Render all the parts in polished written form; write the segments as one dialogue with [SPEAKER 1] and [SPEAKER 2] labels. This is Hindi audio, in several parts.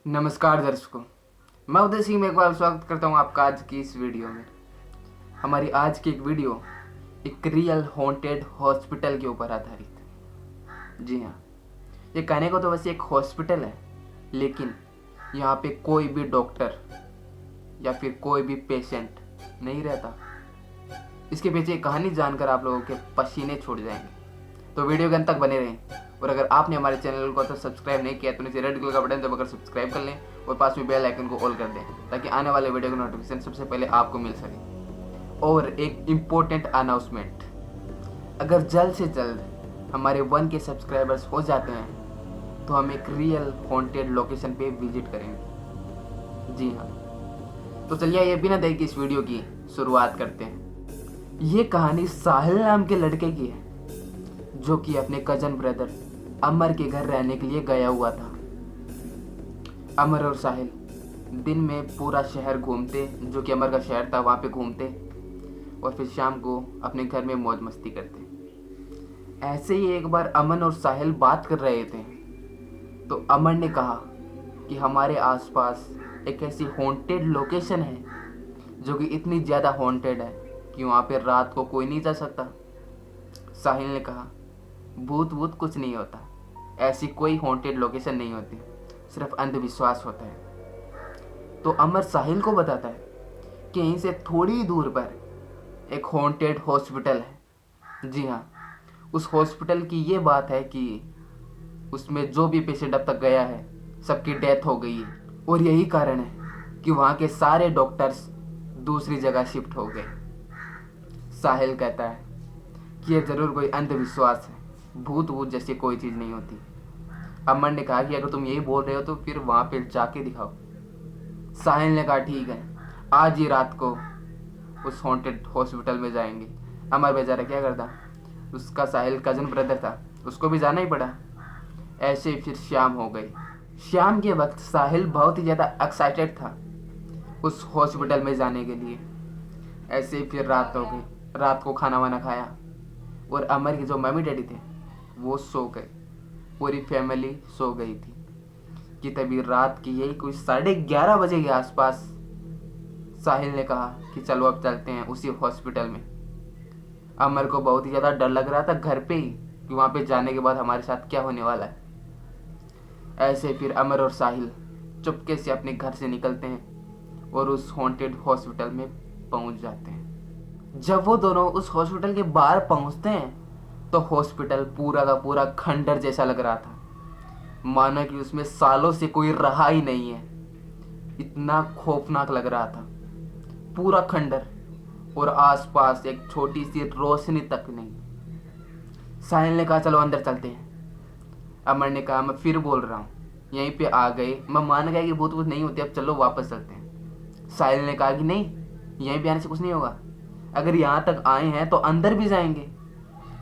[SPEAKER 1] नमस्कार दर्शकों, मैं उदय सिंह में एक बार स्वागत करता हूं आपका आज की इस वीडियो में। हमारी आज की एक वीडियो एक रियल हॉन्टेड हॉस्पिटल के ऊपर आधारित है। जी हाँ, ये कहने को तो वैसे एक हॉस्पिटल है, लेकिन यहाँ पे कोई भी डॉक्टर या फिर कोई भी पेशेंट नहीं रहता। इसके पीछे कहानी जानकर आप लोगों के पसीने छूट जाएंगे, तो वीडियो के अंत तक बने रहें। और अगर आपने हमारे चैनल को तो सब्सक्राइब नहीं किया तो नीचे रेड कलर का बटन दबाकर सब्सक्राइब कर लें और पास में बेल आइकन को ऑल कर दें, ताकि आने वाले वीडियो का नोटिफिकेशन सबसे पहले आपको मिल सके। और एक इम्पोर्टेंट अनाउंसमेंट, अगर जल्द से जल्द हमारे 1K सब्सक्राइबर्स हो जाते हैं तो हम एक रियल हॉन्टेड लोकेशन पे विजिट करेंगे। जी हाँ, तो चलिए ये बिना देरी की इस वीडियो की शुरुआत करते हैं। ये कहानी साहिल नाम के लड़के की है, जो कि अपने कजन ब्रदर अमर के घर रहने के लिए गया हुआ था। अमर और साहिल दिन में पूरा शहर घूमते, जो कि अमर का शहर था, वहाँ पे घूमते और फिर शाम को अपने घर में मौज मस्ती करते। ऐसे ही एक बार अमन और साहिल बात कर रहे थे, तो अमर ने कहा कि हमारे आसपास एक ऐसी हॉन्टेड लोकेशन है जो कि इतनी ज़्यादा हॉन्टेड है कि वहाँ पे रात को कोई नहीं जा सकता। साहिल ने कहा, भूत वूत कुछ नहीं होता, ऐसी कोई हॉन्टेड लोकेशन नहीं होती, सिर्फ अंधविश्वास होता है। तो अमर साहिल को बताता है कि यहीं से थोड़ी दूर पर एक हॉन्टेड हॉस्पिटल है। जी हाँ, उस हॉस्पिटल की ये बात है कि उसमें जो भी पेशेंट अब तक गया है सबकी डेथ हो गई है, और यही कारण है कि वहाँ के सारे डॉक्टर्स दूसरी जगह शिफ्ट हो गए। साहिल कहता है कि यह जरूर कोई अंधविश्वास है, भूत वूत जैसी कोई चीज़ नहीं होती। अमर ने कहा कि अगर तुम यही बोल रहे हो तो फिर वहाँ पे जाके दिखाओ। साहिल ने कहा ठीक है, आज ही रात को उस हॉन्टेड हॉस्पिटल में जाएंगे। अमर बेचारा क्या करता, उसका साहिल कजन ब्रदर था, उसको भी जाना ही पड़ा। ऐसे ही फिर शाम हो गई। शाम के वक्त साहिल बहुत ही ज़्यादा एक्साइटेड था उस हॉस्पिटल में जाने के लिए। ऐसे ही फिर रात हो गई। रात को खाना वाना खाया और अमर के जो मम्मी डैडी थे वो सो गए, पूरी फैमिली सो गई थी कि तभी रात की यही कुछ 11:30 बजे के आसपास साहिल ने कहा कि चलो अब चलते हैं उसी हॉस्पिटल में। अमर को बहुत ही ज़्यादा डर लग रहा था घर पे ही कि वहाँ पे जाने के बाद हमारे साथ क्या होने वाला है। ऐसे फिर अमर और साहिल चुपके से अपने घर से निकलते हैं और उस हॉन्टेड हॉस्पिटल में पहुँच जाते हैं। जब वो दोनों उस हॉस्पिटल के बाहर पहुँचते हैं तो हॉस्पिटल पूरा का पूरा खंडर जैसा लग रहा था, माना कि उसमें सालों से कोई रहा ही नहीं है। इतना खौफनाक लग रहा था पूरा खंडर, और आसपास एक छोटी सी रोशनी तक नहीं। साहिल ने कहा चलो अंदर चलते हैं। अमर ने कहा मैं फिर बोल रहा हूँ, यहीं पे आ गए, मैं मान गया कि भूत वूत नहीं होती, अब चलो वापस चलते हैं। साहिल ने कहा कि नहीं, यहीं पे आने से कुछ नहीं होगा, अगर यहाँ तक आए हैं तो अंदर भी जाएंगे,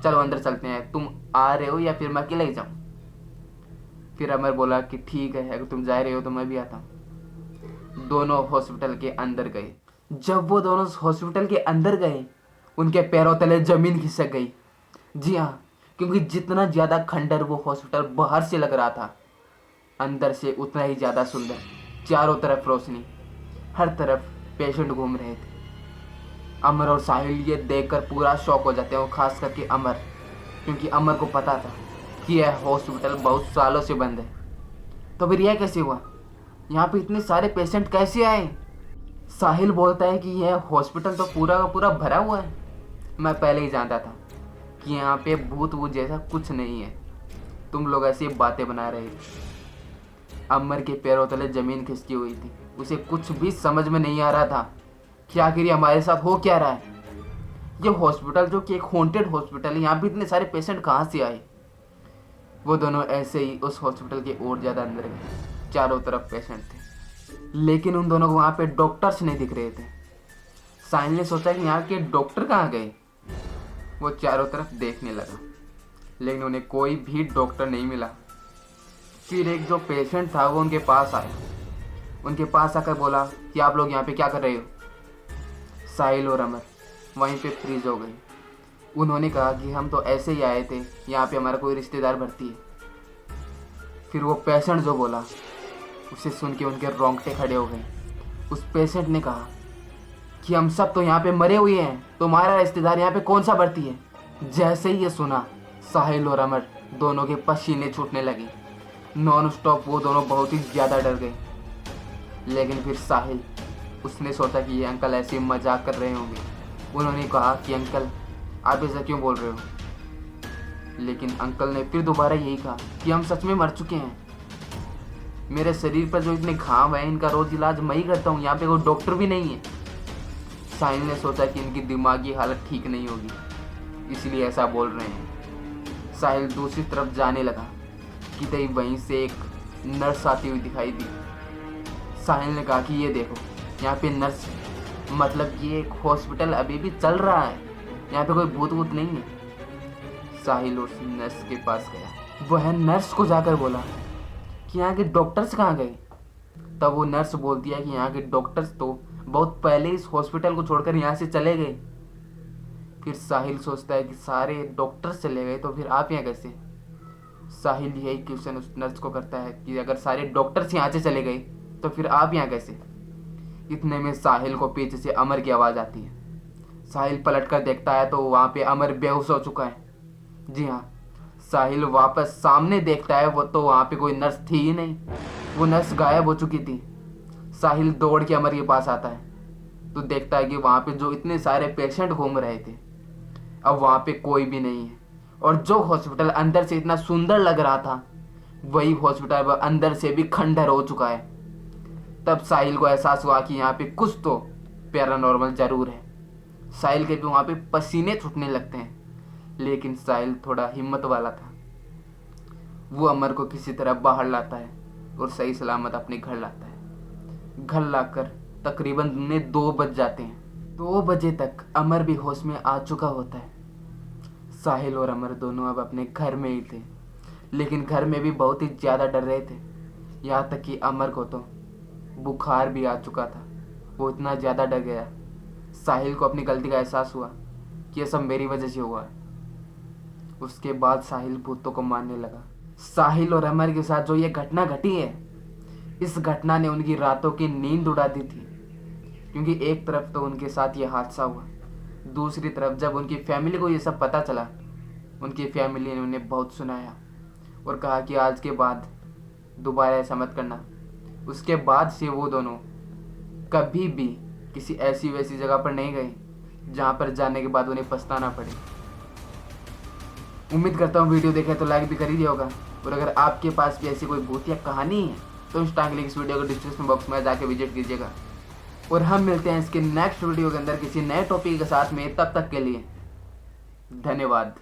[SPEAKER 1] चलो अंदर चलते हैं, तुम आ रहे हो या फिर मैं अकेले ही जाऊँ। फिर अमर बोला कि ठीक है, अगर तुम जा रहे हो तो मैं भी आता हूँ। दोनों हॉस्पिटल के अंदर गए। जब वो दोनों हॉस्पिटल के अंदर गए, उनके पैरों तले जमीन खिसक गई। जी हाँ, क्योंकि जितना ज़्यादा खंडर वो हॉस्पिटल बाहर से लग रहा था, अंदर से उतना ही ज़्यादा सुंदर। चारों तरफ रोशनी, हर तरफ पेशेंट घूम रहे थे। अमर और साहिल ये देखकर पूरा शॉक हो जाते हैं, और खास करके अमर, क्योंकि अमर को पता था कि यह हॉस्पिटल बहुत सालों से बंद है। तो फिर यह कैसे हुआ, यहाँ पे इतने सारे पेशेंट कैसे आए? साहिल बोलता है कि यह हॉस्पिटल तो पूरा का पूरा भरा हुआ है, मैं पहले ही जानता था कि यहाँ पे भूत वूत जैसा कुछ नहीं है, तुम लोग ऐसी बातें बना रहे थे। अमर के पैरों तले जमीन खिसकी हुई थी, उसे कुछ भी समझ में नहीं आ रहा था कि आखिर ये हमारे साथ हो क्या रहा है। ये हॉस्पिटल जो कि एक हॉन्टेड हॉस्पिटल है, यहाँ पे इतने सारे पेशेंट कहाँ से आए? वो दोनों ऐसे ही उस हॉस्पिटल के और ज़्यादा अंदर गए। चारों तरफ पेशेंट थे, लेकिन उन दोनों को वहाँ पे डॉक्टर्स नहीं दिख रहे थे। साहिल ने सोचा कि यहाँ के डॉक्टर कहाँ गए। वो चारों तरफ देखने लगा, लेकिन उन्हें कोई भी डॉक्टर नहीं मिला। फिर एक जो पेशेंट था वो उनके पास आया, उनके पास आकर बोला कि आप लोग यहाँ पे क्या कर रहे हो? साहिल और अमर वहीं पे फ्रीज हो गए। उन्होंने कहा कि हम तो ऐसे ही आए थे, यहाँ पे हमारा कोई रिश्तेदार भर्ती है। फिर वो पेशेंट जो बोला उसे सुन के उनके रोंगटे खड़े हो गए। उस पेशेंट ने कहा कि हम सब तो यहाँ पे मरे हुए हैं, तुम्हारा रिश्तेदार यहाँ पे कौन सा भर्ती है। जैसे ही ये सुना, साहिल और अमर दोनों के पसीने छूटने लगे। नॉन स्टॉप वो दोनों बहुत ही ज़्यादा डर गए। लेकिन फिर साहिल, उसने सोचा कि ये अंकल ऐसे ही मजाक कर रहे होंगे। उन्होंने कहा कि अंकल आप ऐसा क्यों बोल रहे हो। लेकिन अंकल ने फिर दोबारा यही कहा कि हम सच में मर चुके हैं। मेरे शरीर पर जो इतने घाव है इनका रोज इलाज मैं ही करता हूँ, यहाँ पे कोई डॉक्टर भी नहीं है। साहिल ने सोचा कि इनकी दिमागी हालत ठीक नहीं होगी, इसलिए ऐसा बोल रहे हैं। साहिल दूसरी तरफ जाने लगा कि तभी वहीं से एक नर्स आती हुई दिखाई दी। साहिल ने कहा कि ये देखो यहाँ पे नर्स, मतलब ये एक हॉस्पिटल अभी भी चल रहा है, यहाँ पे कोई भूत वूत नहीं है। साहिल उस नर्स के पास गया। वह नर्स को जाकर बोला कि यहाँ के डॉक्टर्स कहाँ गए। तब वो नर्स बोलती है कि यहाँ के डॉक्टर्स तो बहुत पहले इस हॉस्पिटल को छोड़कर यहाँ से चले गए। फिर साहिल सोचता है कि सारे डॉक्टर्स चले गए तो फिर आप यहाँ कैसे। साहिल यही क्वेश्चन उस नर्स को करता है कि अगर सारे डॉक्टर्स यहाँ से चले गए तो फिर आप यहाँ कैसे। इतने में साहिल को पीछे से अमर की आवाज़ आती है। साहिल पलट कर देखता है तो वहाँ पे अमर बेहोश हो चुका है। जी हाँ, साहिल वापस सामने देखता है, वो तो वहाँ पे कोई नर्स थी ही नहीं, वो नर्स गायब हो चुकी थी। साहिल दौड़ के अमर के पास आता है तो देखता है कि वहाँ पे जो इतने सारे पेशेंट घूम रहे थे अब वहाँ पे कोई भी नहीं है। और जो हॉस्पिटल अंदर से इतना सुंदर लग रहा था वही हॉस्पिटल अंदर से भी खंडर हो चुका है। तब साहिल को एहसास हुआ कि यहाँ पे कुछ तो पैरानॉर्मल जरूर है। साहिल के भी वहाँ पे पसीने छूटने लगते हैं। लेकिन साहिल थोड़ा हिम्मत वाला था, वो अमर को किसी तरह बाहर लाता है और सही सलामत अपने घर लाता है। घर लाकर तकरीबन 2 बज जाते हैं। 2 बजे तक अमर भी होश में आ चुका होता है। साहिल और अमर दोनों अब अपने घर में ही थे, लेकिन घर में भी बहुत ही ज़्यादा डर रहे थे। यहाँ तक कि अमर को तो बुखार भी आ चुका था, वो इतना ज़्यादा डर गया। साहिल को अपनी गलती का एहसास हुआ कि यह सब मेरी वजह से हुआ है। उसके बाद साहिल भूतों को मारने लगा। साहिल और अमर के साथ जो ये घटना घटी है, इस घटना ने उनकी रातों की नींद उड़ा दी थी। क्योंकि एक तरफ तो उनके साथ ये हादसा हुआ, दूसरी तरफ जब उनकी फैमिली को ये सब पता चला, उनकी फैमिली ने उन्हें बहुत सुनाया और कहा कि आज के बाद दोबारा ऐसा मत करना। उसके बाद से वो दोनों कभी भी किसी ऐसी वैसी जगह पर नहीं गए जहाँ पर जाने के बाद उन्हें पछताना पड़े। उम्मीद करता हूँ वीडियो देखें तो लाइक भी कर ही दिया होगा। और अगर आपके पास भी ऐसी कोई भूतिया कहानी है तो इंस्टा के लिंक इस वीडियो को डिस्क्रिप्शन बॉक्स में जाके विजिट कीजिएगा। और हम मिलते हैं इसके नेक्स्ट वीडियो के अंदर किसी नए टॉपिक के साथ में। तब तक के लिए धन्यवाद।